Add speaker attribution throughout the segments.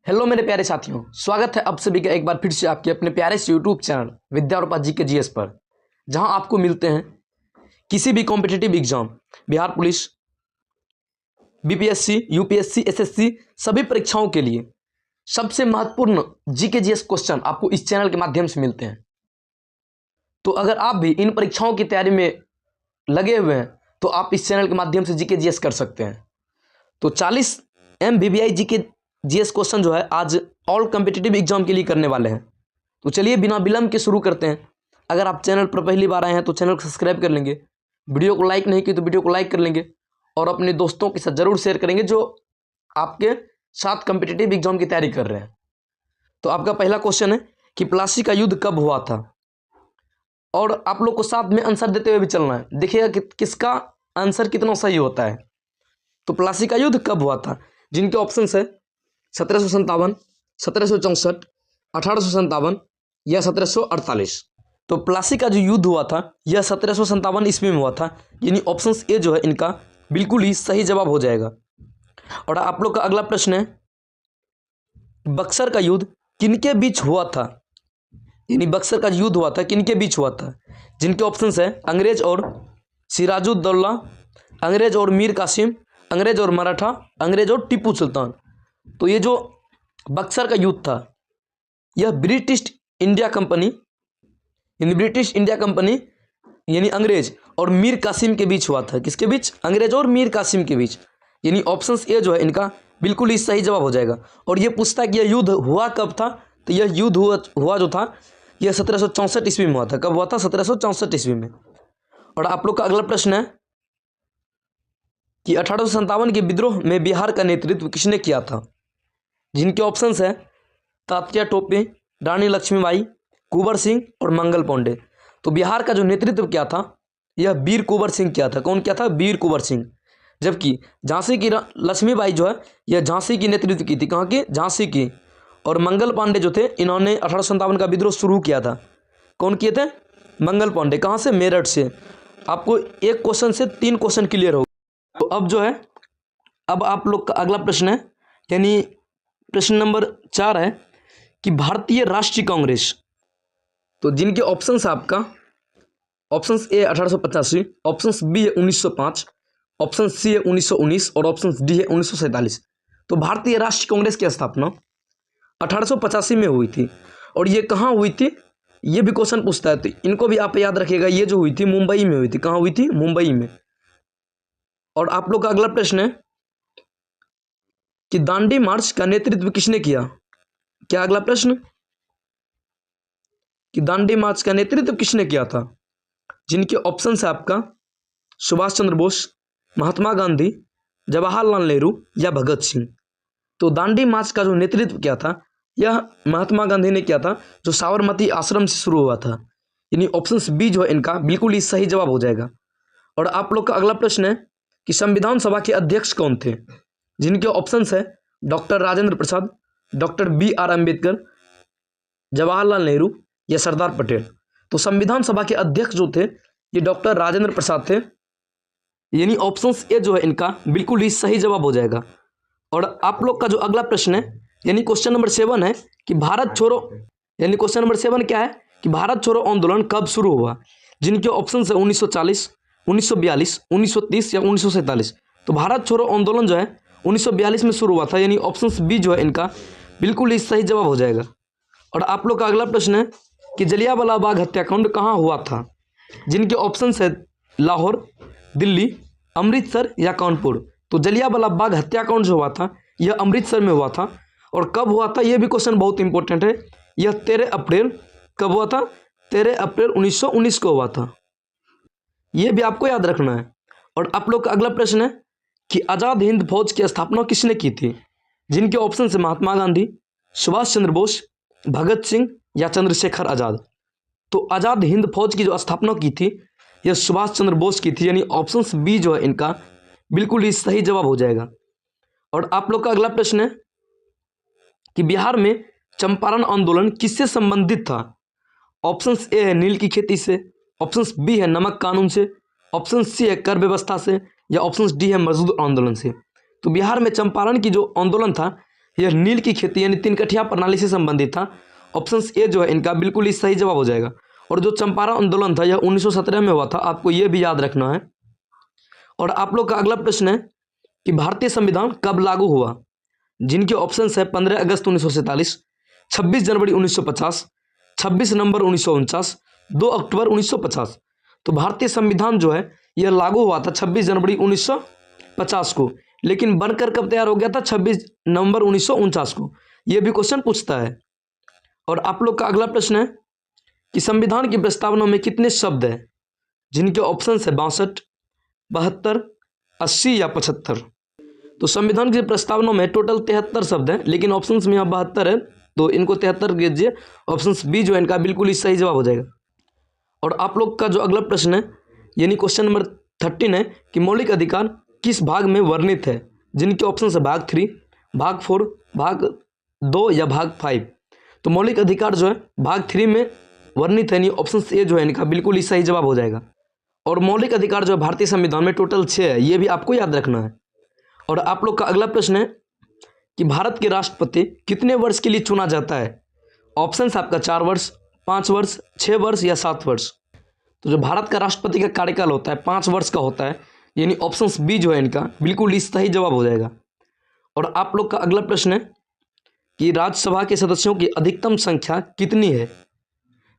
Speaker 1: Hello मेरे प्यारे साथियों, स्वागत है आप सभी का एक बार फिर से आपके अपने प्यारे से यूट्यूब चैनल विद्या और जी के जीएस पर, जहां आपको मिलते हैं किसी भी competitive exam, Bihar police, BPSC, UPSC, SSC सभी परीक्षाओं के लिए सबसे महत्वपूर्ण जी के जीएस क्वेश्चन आपको इस चैनल के माध्यम से मिलते हैं। तो अगर आप भी इन परीक्षाओं की तैयारी में लगे हुए हैं तो आप इस चैनल के माध्यम से जी के जीएस कर सकते हैं। तो 40 MBBI जी के जीएस क्वेश्चन जो है आज ऑल कॉम्पिटिटिव एग्जाम के लिए करने वाले हैं। तो चलिए बिना विलंब के शुरू करते हैं। अगर आप चैनल पर पहली बार आए हैं तो चैनल को सब्सक्राइब कर लेंगे, वीडियो को लाइक नहीं की तो वीडियो को लाइक कर लेंगे और अपने दोस्तों के साथ जरूर शेयर करेंगे जो आपके साथ कॉम्पिटिटिव एग्जाम की तैयारी कर रहे हैं। तो आपका पहला क्वेश्चन है कि प्लासी का युद्ध कब हुआ था, और आप लोग को साथ में आंसर देते हुए भी चलना है। देखिएगा कि किसका आंसर कितना सही होता है। तो प्लासी का युद्ध कब हुआ था, जिनके ऑप्शंस है 1757, 1764, 1857 या 1748। तो प्लासी का जो युद्ध हुआ था यह 1757 ईस्वी में हुआ था, यानी ऑप्शंस ए जो है इनका बिल्कुल ही सही जवाब हो जाएगा। और आप लोग का अगला प्रश्न है बक्सर का युद्ध किनके बीच हुआ था, यानी बक्सर का युद्ध हुआ था किनके बीच हुआ था, जिनके ऑप्शंस है अंग्रेज और सिराजुद्दौला, अंग्रेज और मीर कासिम, अंग्रेज और मराठा, अंग्रेज और टीपू सुल्तान। तो ये जो बक्सर का युद्ध था यह ब्रिटिश इंडिया कंपनी यानी अंग्रेज और मीर कासिम के बीच हुआ था। किसके बीच? अंग्रेज और मीर कासिम के बीच, यानी ऑप्शंस ए जो है इनका बिल्कुल ही सही जवाब हो जाएगा। और ये पूछता है कि यह युद्ध हुआ कब था, तो यह युद्ध हुआ जो था यह 1764 ईस्वी में हुआ था। कब हुआ था? 1764 ईस्वी में। और आप लोग का अगला प्रश्न है कि 1857 के विद्रोह में बिहार का नेतृत्व किसने किया था, जिनके ऑप्शंस है तात्या टोपे, रानी लक्ष्मीबाई, कुंवर सिंह और मंगल पांडे। तो बिहार का जो नेतृत्व किया था यह वीर कुंवर सिंह किया था। कौन किया था? वीर कुंवर सिंह। जबकि झांसी की लक्ष्मीबाई जो है यह झांसी की नेतृत्व की थी। कहाँ की? झांसी की। और मंगल पांडे जो थे इन्होंने 1857 का विद्रोह शुरू किया था। कौन किए थे? मंगल पांडे। कहाँ से? मेरठ से। आपको एक क्वेश्चन से 3 क्वेश्चन क्लियर हो। तो अब जो है अब आप लोग का अगला प्रश्न है, यानी प्रश्न नंबर 4 है कि भारतीय राष्ट्रीय कांग्रेस, तो जिनके ऑप्शंस है आपका ऑप्शंस ए 1885, ऑप्शंस बी है 1905, ऑप्शन सी है 1919 और ऑप्शन डी है 1947। तो भारतीय राष्ट्रीय कांग्रेस की स्थापना 1885 में हुई थी। और ये कहाँ हुई थी, ये भी क्वेश्चन पूछता है, तो इनको भी आप याद रखिएगा। ये जो हुई थी मुंबई में हुई थी। कहाँ हुई थी? मुंबई में। और आप लोग का अगला प्रश्न है कि दांडी मार्च का नेतृत्व किसने किया। क्या अगला प्रश्न कि दांडी मार्च का नेतृत्व किसने किया था, जिनके ऑप्शन है आपका सुभाष चंद्र बोस, महात्मा गांधी, जवाहरलाल नेहरू या भगत सिंह। तो दांडी मार्च का जो नेतृत्व किया था यह महात्मा गांधी ने किया था, जो साबरमती आश्रम से शुरू हुआ था। यानी ऑप्शन बी जो है इनका बिल्कुल ही सही जवाब हो जाएगा। और आप लोग का अगला प्रश्न है कि संविधान सभा के अध्यक्ष कौन थे, जिनके ऑप्शंस है doctor Rajendra Prasad, doctor BR Ambedkar, Jawaharlal Nehru या सरदार पटेल। तो संविधान सभा के अध्यक्ष जो थे ये डॉक्टर राजेंद्र प्रसाद थे, यानी ऑप्शंस ए जो है इनका बिल्कुल ही सही जवाब हो जाएगा। और आप लोग का जो अगला प्रश्न है यानी क्वेश्चन नंबर 7 है कि भारत छोड़ो, यानी क्वेश्चन नंबर 7 क्या है कि भारत छोड़ो आंदोलन कब शुरू हुआ, जिनके ऑप्शंस है 1940, 1942, 1930 या 1947। तो भारत छोड़ो आंदोलन जो है 1942 में शुरू हुआ था, यानी ऑप्शन बी जो है इनका बिल्कुल ही सही जवाब हो जाएगा। और आप लोग का अगला प्रश्न है कि जलियांवाला बाग हत्याकांड कहाँ हुआ था, जिनके ऑप्शंस है लाहौर, दिल्ली, अमृतसर या कानपुर। तो जलियांवाला बाग हत्याकांड जो हुआ था यह अमृतसर में हुआ था। और कब हुआ था यह भी क्वेश्चन बहुत इंपॉर्टेंट है। यह 13 अप्रैल कब हुआ था? 13 अप्रैल 1919 को हुआ था। यह भी आपको याद रखना है। और आप लोग का अगला प्रश्न है कि आज़ाद हिंद फौज की स्थापना किसने की थी, जिनके ऑप्शन से महात्मा गांधी, सुभाष चंद्र बोस, भगत सिंह या चंद्रशेखर आज़ाद। तो आज़ाद हिंद फौज की जो स्थापना की थी यह सुभाष चंद्र बोस की थी, यानी ऑप्शन बी जो है इनका बिल्कुल ही सही जवाब हो जाएगा। और आप लोग का अगला प्रश्न है कि बिहार में चंपारण आंदोलन किससे संबंधित था। ऑप्शन ए है नील की खेती से, ऑप्शन बी है नमक कानून से, ऑप्शन सी है कर व्यवस्था से या ऑप्शन डी है मजदूर आंदोलन से। तो बिहार में चंपारण की जो आंदोलन था यह नील की खेती यानी तीन कठिया प्रणाली से संबंधित था। ऑप्शन ए जो है इनका बिल्कुल ही सही जवाब हो जाएगा। और जो चंपारण आंदोलन था यह 1917 में हुआ था, आपको यह भी याद रखना है। और आप लोग का अगला प्रश्न है कि भारतीय संविधान कब लागू हुआ, जिनके ऑप्शंस है 15 अगस्त 1947, 26 जनवरी 1950, 26 नवंबर 1949, 2 अक्टूबर 1950। तो भारतीय संविधान जो है यह लागू हुआ था 26 जनवरी 1950 को, लेकिन बनकर कब तैयार हो गया था, 26 नवंबर 1949 को। यह भी क्वेश्चन पूछता है। और आप लोग का अगला प्रश्न है कि संविधान की प्रस्तावना में कितने शब्द हैं, जिनके ऑप्शंस है 62, 72, 80 या 75। तो संविधान की प्रस्तावना में टोटल 73 शब्द हैं, लेकिन ऑप्शंस में यहाँ 72 है, तो इनको 73 कीजिए। ऑप्शंस बी जो है इनका बिल्कुल ही सही जवाब हो जाएगा। और आप लोग का जो अगला प्रश्न है यानी क्वेश्चन नंबर 13 है कि मौलिक अधिकार किस भाग में वर्णित है, जिनके ऑप्शन है भाग 3, भाग 4, भाग 2 या भाग 5। तो मौलिक अधिकार जो है भाग 3 में वर्णित है, यानी ऑप्शन ए जो है इनका बिल्कुल ही सही जवाब हो जाएगा। और मौलिक अधिकार जो है भारतीय संविधान में टोटल 6 है, ये भी आपको याद रखना है। और आप लोग का अगला प्रश्न है कि भारत के राष्ट्रपति कितने वर्ष के लिए चुना जाता है। ऑप्शन आपका 4 वर्ष, 5 वर्ष, 6 वर्ष या 7 वर्ष। तो जो भारत का राष्ट्रपति का कार्यकाल होता है 5 वर्ष का होता है, यानी ऑप्शन बी जो है इनका बिल्कुल ही सही जवाब हो जाएगा। और आप लोग का अगला प्रश्न है कि राज्यसभा के सदस्यों की अधिकतम संख्या कितनी है,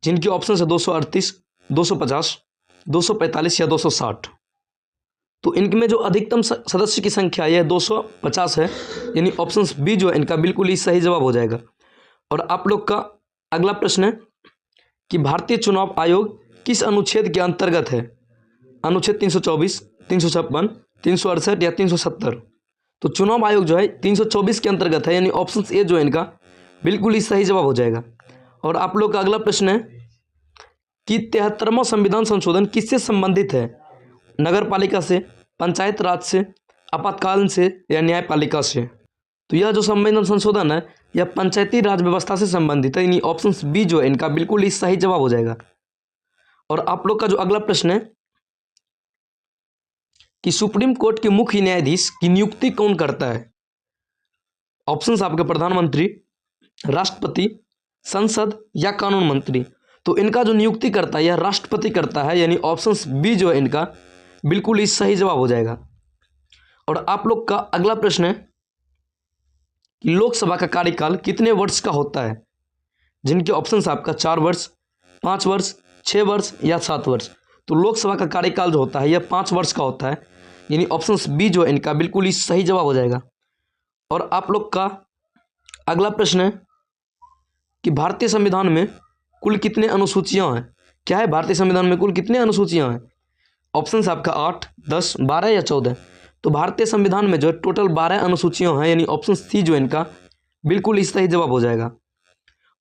Speaker 1: जिनकी ऑप्शन है 238, 250, 245 या 260। तो इनमें जो अधिकतम सदस्य की संख्या है 250 है, यानी ऑप्शन बी जो है इनका बिल्कुल ही सही जवाब हो जाएगा। और आप लोग का अगला प्रश्न है कि भारतीय चुनाव आयोग किस अनुच्छेद के अंतर्गत है। अनुच्छेद 324, 356, 368 या 370। तो चुनाव आयोग जो है 324 के अंतर्गत है, यानी ऑप्शन ए जो है इनका बिल्कुल ही सही जवाब हो जाएगा। और आप लोग का अगला प्रश्न है कि 73वां संविधान संशोधन किससे संबंधित है। नगर पालिका से, पंचायत राज से, आपातकाल से या न्यायपालिका से। तो यह जो संविधान संशोधन है यह पंचायती राज व्यवस्था से संबंधित है, यानी ऑप्शन बी जो है इनका बिल्कुल ही सही जवाब हो जाएगा। और आप लोग का जो अगला प्रश्न है कि सुप्रीम कोर्ट के मुख्य न्यायाधीश की नियुक्ति कौन करता है। ऑप्शंस आपके प्रधानमंत्री, राष्ट्रपति, संसद या कानून मंत्री। तो इनका जो नियुक्ति करता है यह राष्ट्रपति करता है, यानी ऑप्शंस बी जो है इनका बिल्कुल ही सही जवाब हो जाएगा। और आप लोग का अगला प्रश्न है कि लोकसभा का कार्यकाल कितने वर्ष का होता है, जिनके ऑप्शंस आपका 4 वर्ष, 5 वर्ष, 6 वर्ष या 7 वर्ष। तो लोकसभा का कार्यकाल जो होता है यह 5 वर्ष का होता है, यानी ऑप्शन बी जो है इनका बिल्कुल ही सही जवाब हो जाएगा। और आप लोग का अगला प्रश्न है कि भारतीय संविधान में कुल कितने अनुसूचियां हैं। क्या है भारतीय संविधान में कुल कितने अनुसूचियां हैं। ऑप्शन आपका 8, 10, 12 या 14। तो भारतीय संविधान में जो है टोटल 12 अनुसूचियां हैं, यानी ऑप्शन सी जो है इनका बिल्कुल ही सही जवाब हो जाएगा।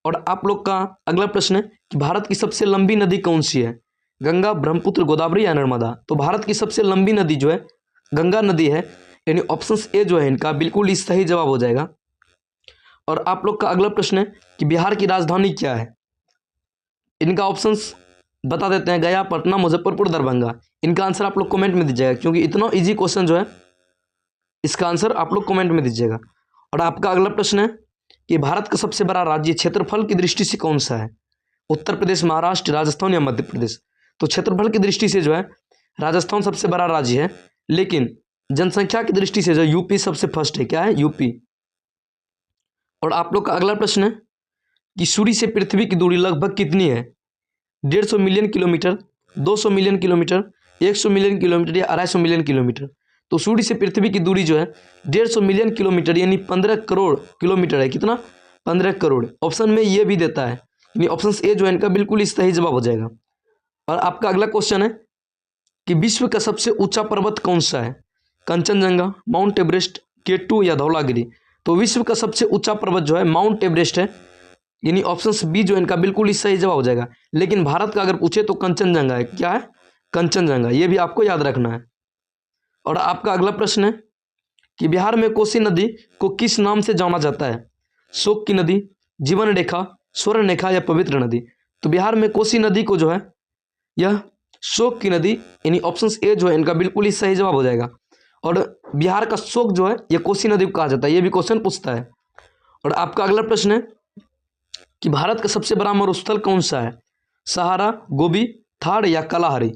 Speaker 1: और आप लोग का अगला प्रश्न है कि भारत की सबसे लंबी नदी कौन सी है। गंगा, ब्रह्मपुत्र, गोदावरी या नर्मदा। तो भारत की सबसे लंबी नदी जो है गंगा नदी है, यानी ऑप्शन ए जो है इनका बिल्कुल ही सही जवाब हो जाएगा। और आप लोग का अगला प्रश्न है कि बिहार की राजधानी क्या है। इनका ऑप्शंस बता देते हैं, गया, पटना, मुजफ्फरपुर, दरभंगा। इनका आंसर आप लोग कमेंट में दीजिएगा, क्योंकि इतना इजी क्वेश्चन जो है इसका आंसर आप लोग कमेंट में दीजिएगा। और आपका अगला प्रश्न है कि भारत का सबसे बड़ा राज्य क्षेत्रफल की दृष्टि से कौन सा है। उत्तर प्रदेश, महाराष्ट्र, राजस्थान या मध्य प्रदेश। तो क्षेत्रफल की दृष्टि से जो है राजस्थान सबसे बड़ा राज्य है, लेकिन जनसंख्या की दृष्टि से जो यूपी सबसे फर्स्ट है। क्या है, यूपी। और आप लोग का अगला प्रश्न है कि सूर्य से पृथ्वी की दूरी लगभग कितनी है। 150 million kilometre, 200 million kilometre, 100 million kilometre या 250 मिलियन किलोमीटर। तो सूर्य से पृथ्वी की दूरी जो है 150 मिलियन किलोमीटर, यानी 15 करोड़ किलोमीटर है। कितना, 15 करोड़। ऑप्शन में ये भी देता है, यानी ऑप्शन ए जो है इनका बिल्कुल ही सही जवाब हो जाएगा। और आपका अगला क्वेश्चन है कि विश्व का सबसे ऊंचा पर्वत कौन सा है। कंचनजंगा, माउंट एवरेस्ट, K2 या धौलागिरी। तो विश्व का सबसे ऊंचा पर्वत जो है माउंट एवरेस्ट है, यानी ऑप्शन बी जो इनका बिल्कुल ही सही जवाब हो जाएगा। लेकिन भारत का अगर पूछे तो कंचनजंगा है। क्या है, कंचनजंगा। ये भी आपको याद रखना है। और आपका अगला प्रश्न है कि बिहार में कोसी नदी को किस नाम से जाना जाता है। शोक की नदी, जीवन रेखा, स्वर्ण रेखा या पवित्र नदी। तो बिहार में कोसी नदी को जो है यह शोक की नदी, यानी ऑप्शन ए जो है इनका बिल्कुल ही सही जवाब हो जाएगा। और बिहार का शोक जो है यह कोसी नदी को कहा जाता है, ये भी क्वेश्चन पूछता है। और आपका अगला प्रश्न है कि भारत का सबसे बड़ा मरुस्थल कौन सा है? सहारा, गोबी, थार या कलाहारी?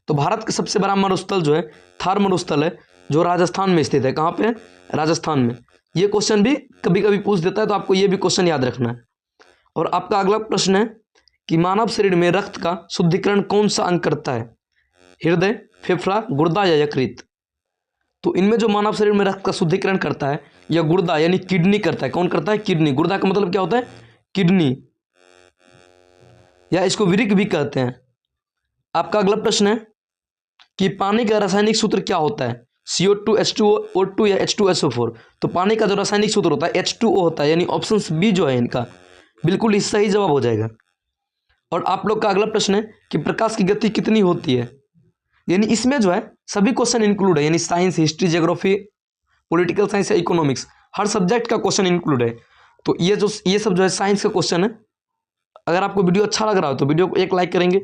Speaker 1: तो भारत का सबसे बड़ा मरुस्थल जो है थार मरुस्थल है, जो राजस्थान में स्थित है। कहाँ पे है? राजस्थान में। ये क्वेश्चन भी कभी कभी पूछ देता है, तो आपको ये भी क्वेश्चन याद रखना है। और आपका अगला प्रश्न है कि मानव शरीर में रक्त का शुद्धिकरण कौन सा अंग करता है? हृदय, फेफड़ा, गुर्दा या यकृत? तो इनमें जो मानव शरीर में रक्त का शुद्धिकरण करता है या गुर्दा यानी किडनी करता है। कौन करता है? किडनी। गुर्दा का मतलब क्या होता है? किडनी, या इसको वृक्क भी कहते हैं। आपका अगला प्रश्न है कि पानी का रासायनिक सूत्र क्या होता है? CO2, H2O, O2 या H2SO4? तो पानी का जो रासायनिक सूत्र होता है H2O होता है, यानी ऑप्शन बी जो है इनका बिल्कुल ही सही जवाब हो जाएगा। और आप लोग का अगला प्रश्न है कि प्रकाश की गति कितनी होती है? यानी इसमें जो है सभी क्वेश्चन इंक्लूड है, यानी science, history, geography, political science या इकोनॉमिक्स, हर सब्जेक्ट का क्वेश्चन इंक्लूड है। तो ये सब जो है साइंस का क्वेश्चन है। अगर आपको वीडियो अच्छा लग रहा हो तो वीडियो को एक लाइक करेंगे,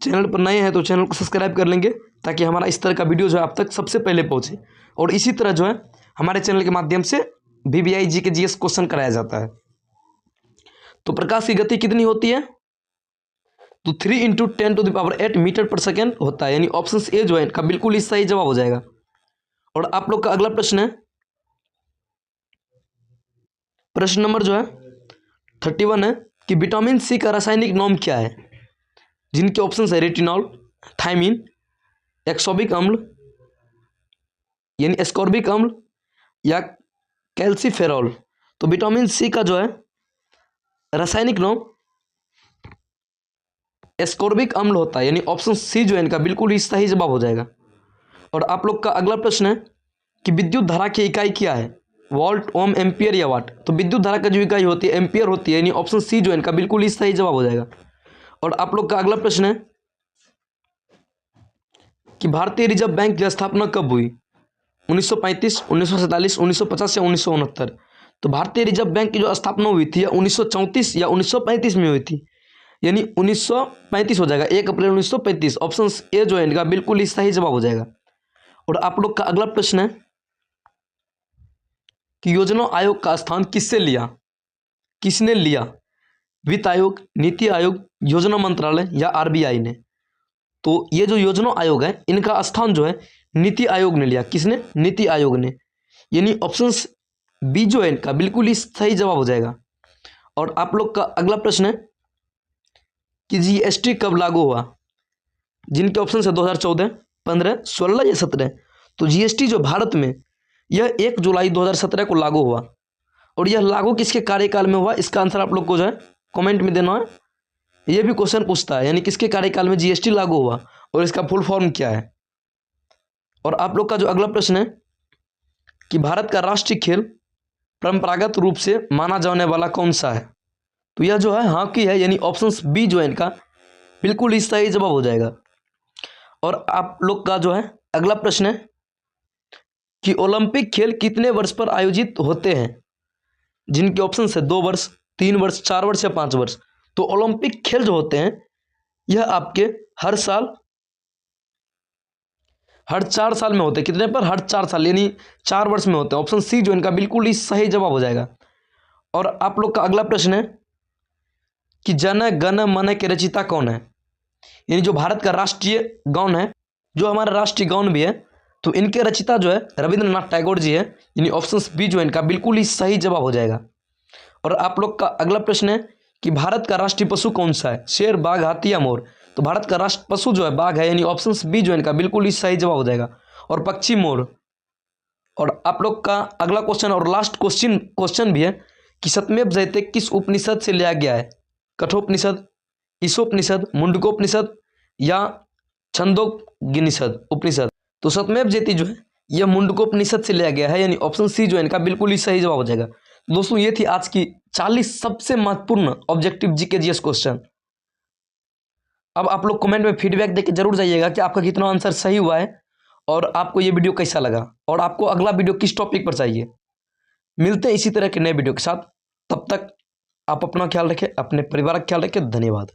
Speaker 1: चैनल पर नए हैं तो चैनल को सब्सक्राइब कर लेंगे, ताकि हमारा इस तरह का वीडियो जो है आप तक सबसे पहले पहुंचे। और इसी तरह जो है हमारे चैनल के माध्यम से VVI जी के GS क्वेश्चन कराया जाता है। तो प्रकाश की गति कितनी होती है? तो 3 × 10⁸ मीटर पर सेकेंड होता है, यानी ऑप्शन ए जो है इनका बिल्कुल ही सही जवाब हो जाएगा। और आप लोग का अगला प्रश्न है, प्रश्न नंबर जो है 31 है कि विटामिन सी का रासायनिक नाम क्या है? जिनके ऑप्शन है रेटिनॉल, थायमिन, एक्सॉर्बिक अम्ल यानी एस्कॉर्बिक अम्ल या कैल्सीफेरॉल। तो विटामिन सी का जो है रासायनिक नाम एस्कॉर्बिक अम्ल होता है, यानी ऑप्शन सी जो है इनका बिल्कुल ही सही जवाब हो जाएगा। और आप लोग का अगला प्रश्न है कि विद्युत धारा की इकाई क्या है? वोल्ट, ओम, एम्पियर या वाट? तो विद्युत धारा का जो इकाई होती है एम्पियर होती है, यानी ऑप्शन सी जो है इनका बिल्कुल ही सही जवाब हो जाएगा। और आप लोग का अगला प्रश्न है कि भारतीय रिजर्व बैंक की स्थापना कब हुई? 1935, 1947, 1950 या 1969? तो भारतीय रिजर्व बैंक की जो स्थापना हुई थी 1934 या 1935 में हुई थी, यानी 1935 हो जाएगा, 1 अप्रैल 1935। ऑप्शन ए जो है इनका बिल्कुल ही सही जवाब हो जाएगा। और आप लोग का अगला प्रश्न है कि योजना आयोग का स्थान किससे लिया? किसने लिया? वित्त आयोग, नीति आयोग, योजना मंत्रालय या RBI ने? तो ये जो योजना आयोग है इनका स्थान जो है नीति आयोग ने लिया। किसने? नीति आयोग ने, यानी ऑप्शन बी जो है इनका बिल्कुल ही सही जवाब हो जाएगा। और आप लोग का अगला प्रश्न है कि GST कब लागू हुआ? जिनके ऑप्शन है 2014, 15, 16 या 17? तो GST जो भारत में यह 1 जुलाई 2017 को लागू हुआ। और यह लागू किसके कार्यकाल में हुआ? इसका आंसर आप लोग को जो है कमेंट में देना है। यह भी क्वेश्चन पूछता है, यानी किसके कार्यकाल में GST लागू हुआ और इसका फुल फॉर्म क्या है। और आप लोग का जो अगला प्रश्न है कि भारत का राष्ट्रीय खेल परंपरागत रूप से माना जाने वाला कौन सा है? तो यह जो है हॉकी है, यानी ऑप्शन बी जो है इनका बिल्कुल ही सही जवाब हो जाएगा। और आप लोग का जो है अगला प्रश्न है कि ओलंपिक खेल कितने वर्ष पर आयोजित होते हैं? जिनके ऑप्शन है 2 वर्ष, 3 वर्ष, 4 वर्ष या 5 वर्ष? तो ओलंपिक खेल जो होते हैं यह आपके हर 4 साल में होते हैं। कितने पर? हर 4 साल, यानी 4 वर्ष में होते हैं। ऑप्शन सी जो इनका बिल्कुल ही सही जवाब हो जाएगा। और आप लोग का अगला प्रश्न है कि जन गण मन के रचयिता कौन है? यानी जो भारत का राष्ट्रीय गान है, जो हमारा राष्ट्रीय गान भी है, तो इनके रचयिता जो है रविंद्रनाथ टैगोर जी है, यानी ऑप्शन बी जो है इनका बिल्कुल ही सही जवाब हो जाएगा। और आप लोग का अगला प्रश्न है कि भारत का राष्ट्रीय पशु कौन सा है? शेर, बाघ, हाथी या मोर? तो भारत का राष्ट्र पशु जो है बाघ है, यानी ऑप्शन बी जो है इनका बिल्कुल ही सही जवाब हो जाएगा। और पक्षी मोर। और आप लोग का अगला क्वेश्चन और लास्ट क्वेश्चन भी है कि सत्यमेव जयते किस उपनिषद से लिया गया है? कठोपनिषद, ईशोपनिषद, मुंडकोपनिषद या छंदोगनिषद उपनिषद? तो सत्यमेव जयते जो है यह मुंडकोपनिषद से लिया गया है, यानी ऑप्शन सी जो है इनका बिल्कुल ही सही जवाब हो जाएगा। दोस्तों ये थी आज की 40 सबसे महत्वपूर्ण ऑब्जेक्टिव जीके जीएस क्वेश्चन। अब आप लोग कमेंट में फीडबैक देके जरूर जाइएगा कि आपका कितना आंसर सही हुआ है और आपको ये वीडियो कैसा लगा और आपको अगला वीडियो किस टॉपिक पर चाहिए। मिलते हैं इसी तरह के नए वीडियो के साथ, तब तक आप अपना ख्याल रखें, अपने परिवार का ख्याल रखें। धन्यवाद।